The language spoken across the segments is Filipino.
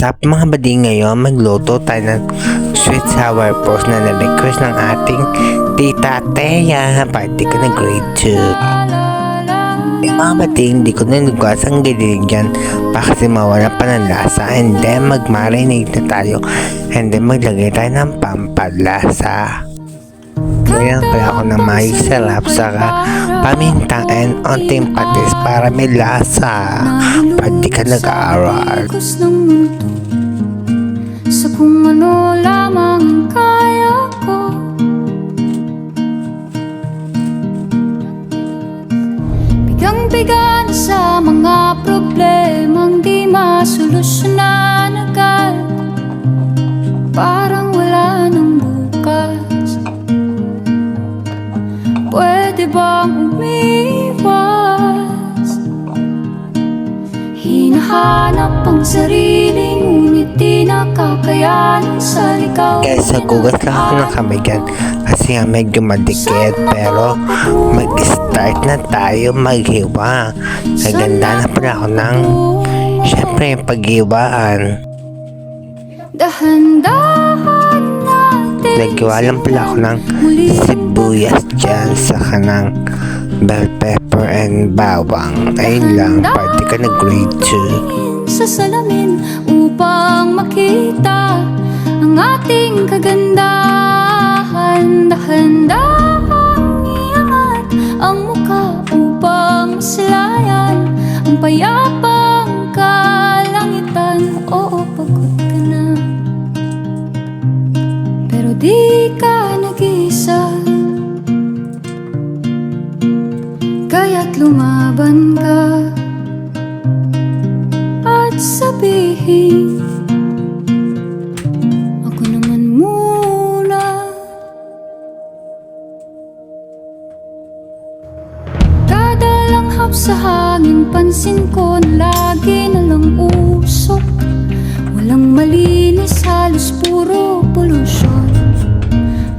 Sa mga bading ngayon, magluto tayo ng sweet sour pork na na-request ng ating tita Thea. Party ko na grade 2. Yung mga bading, di ko na nagwas ang gililigyan para kasi mawala pa ng lasa. And then mag-marinate na tayo. And then maglagay tayo ng pampalasa. Ngayon pala ako na may sarap saka paminta and onting patis para may lasa. Pwede ka nag-aaral. Sa kung ano lamang kaya ko. Bigang-bigan sa mga problemang di masolusyonan agad. Parang wala nang bukas. Pwede bang umiwas? Hinahanap ang sarili, ngunit di nakakayanan sa ligaw. Guys, nagugas lang ako ng kamay dyan kasi nga medyo madikit. Pero mag-start na tayo maghiwa. Naganda na pala ako ng syempre paghiwaan. Dahan-dahan natin. Naghiwa lang pala ako ng sibuyas dyan sa kanang bell pepper and bawang. Ayun lang, party ka na grade 2. Sa salamin upang makita ang ating kagandahan. Dahan-dahan iangat ang mukha upang maslayan ang payapang kalangitan. Oo, pagod ka na, pero di ka nag-isa. Kaya't lumaban ka at sabihin, ako naman muna. Kada langhap sa hangin, pansin ko na lagi na lang usok. Walang malinis, halos puro polusyon.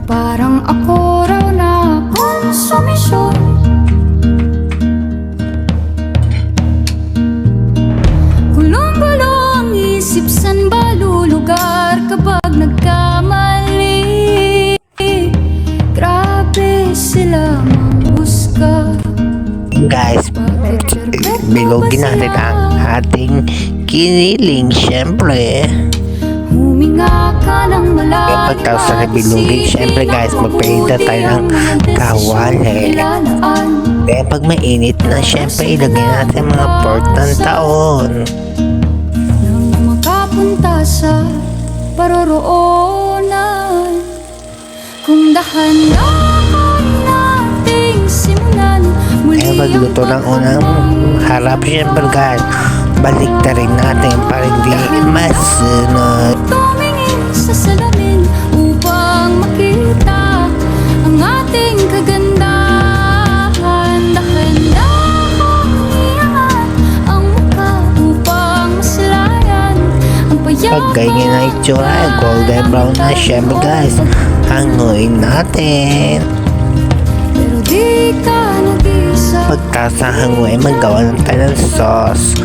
Parang ako raw na konsumisyon. Saan ba lulugar kapag nagkamali? Grabe sila mangusga. Guys, bilogin natin ang ating kiniling syempre. Huminga ka ng malalim. Pagkatapos na bilogin, syempre guys, magpahinda tayo ng kawali. Kaya pag mainit na, syempre ilagay natin mga pork ng taon. Punta sa paroroonan. Kung dahan-dahan nating simulan, muli magluto ng unang harap syempre guys. Balik na rin natin para hindi masunod. Tumingin sa salamin upang makita ang ating kagandahan. Dahan-dahan iangat ang mukha upang maslayan ang Pagkaingin ng itsura, golden brown na syempre guys. Hanguin natin. pero di ka nag-isa. Pagkatapos na hanguin, maggawa ng tayo ng sauce.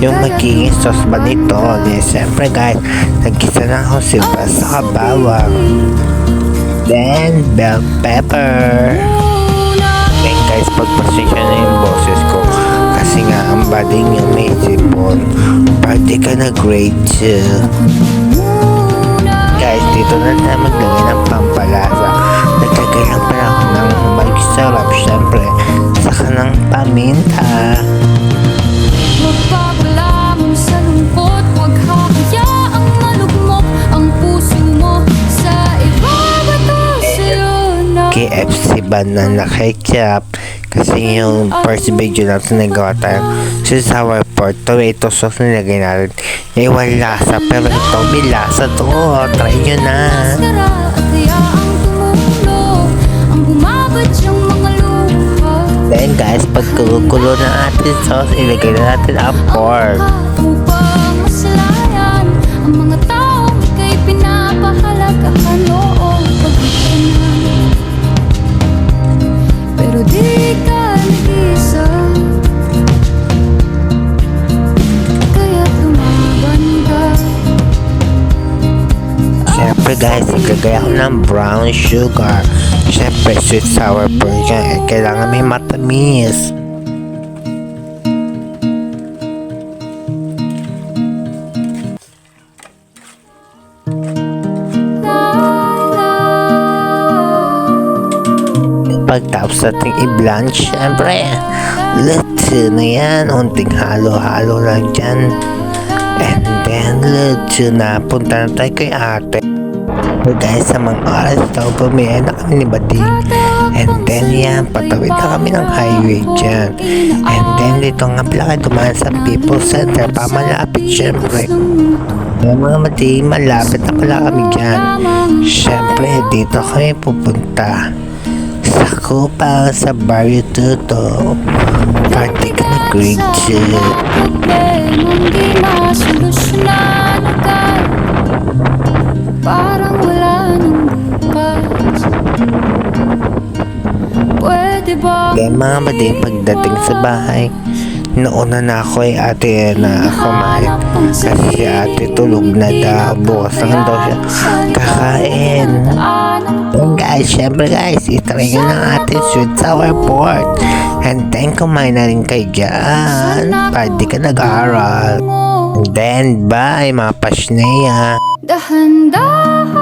Yung magiging sauce ba nito? Siyempre guys, nagkisa na ako sibas sa bawang. Then, bell pepper. Then guys, pagpasensya na yung boses ko. Kasi nga, ang bading yung may sipon. Party ka na grade 2. Guys, dito na tayo maglagay ng pampalasa. Naglagay lang pala ako ng mag-sarap syempre sa kanang paminta. Magpapalamon sa lungkot, huwag hahayaang malugmok ang puso mo sa ibabato sa'yo na KFC banana ketchup. Kasi yung first video natin nagawa tayo sa sour pork, tomato sauce na nilagay natin. Iwan lasa, pero ito may lasa to. Try nyo na. maskara at hayaang tumulo ang bumabad siyang mga luha. Then guys, pag kulo na ating sauce, ilagay na natin ang pork. Upang maslayan ang mga taong ika'y pinapahalagahan. Oo, pagod ka na, pero di ka nag-isa. Kaya lumaban ka guys, gagaya ko ng brown sugar. Syempre, sweet sour pork yan. Kailangan may matamis. Pagtapos natin i-blanch, syempre, luto na yan. Unting halo-halo lang dyan. And then, luto na. Punta na tayo kay ate. So guys, sa mga oras daw, bumiyan na kami ni Bading. And then yan, patawid na kami ng highway dyan. And then, dito nga pala kayo dumaan sa People's Center. Pamalapit, syempre. Yung mga Bading, malapit na pala kami dyan. Syempre, dito kami pupunta sa Kupang, sa Barrio Tuto. Party ka na grade 2. Problemang di masolusyonan agad. Parang wala nang bukas. Pwede ba Kaya mga Bading, pagdating sa bahay, nauna na ako ay ate na kumain. Kasi si ate tulog na daw. Bukas lang daw siya kakain. And guys, syempre guys, itry nyo ng ating sweet sour pork. And then kumain na rin kayo dyan. Pwede ka nag-aaral. And then bye mga pasneya. dahan-dahan